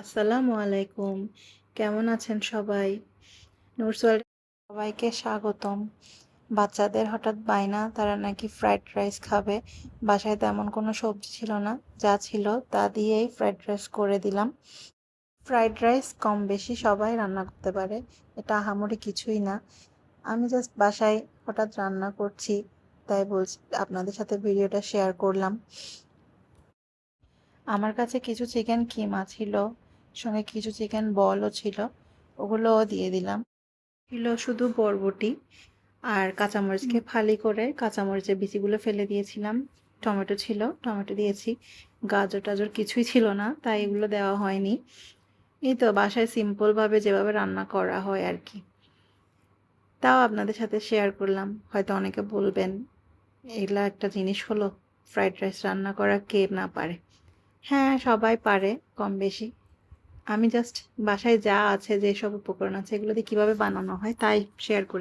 আসসালামু আলাইকুম। কেমন আছেন সবাই? নুরস ওয়ার্ল্ড সবাইকে স্বাগতম। বাচ্চাদের হঠাৎ বায়না তারা নাকি ফ্রাইড রাইস খাবে। বাসায় তেমন কোনো সবজি ছিল না। যা ছিল তা দিয়েই ফ্রাইড রাইস করে দিলাম। ফ্রাইড রাইস কম বেশি সবাই রান্না করতে পারে। এটা আহামরি কিছুই না। আমি জাস্ট বাসায় হঠাৎ রান্না করছি। তাই বলছি আপনাদের সাথে ভিডিওটা শেয়ার করলাম। আমার কাছে কিছু চিকেন কিমা ছিল, সঙ্গে কিছু চিকেন বলও ছিল, ওগুলোও দিয়ে দিলাম। ছিল শুধু বরবটি আর কাঁচামরিচকে ফালি করে কাঁচামরিচের বিচিগুলো ফেলে দিয়েছিলাম। টমেটো ছিল, টমেটো দিয়েছি। গাজর টাজর কিছুই ছিল না, তাই এগুলো দেওয়া হয়নি। এই তো বাসায় সিম্পলভাবে যেভাবে রান্না করা হয় আর কি, তাও আপনাদের সাথে শেয়ার করলাম। হয়তো অনেকে বলবেন এগুলা একটা জিনিস হলো, ফ্রাইড রাইস রান্না করা কে না পারে। হ্যাঁ, সবাই পারে কম বেশি। আমি জাস্ট বাসায় যা আছে, যেসব উপকরণ আছে, এগুলো দিয়ে কিভাবে বানানো হয় তাই শেয়ার করি।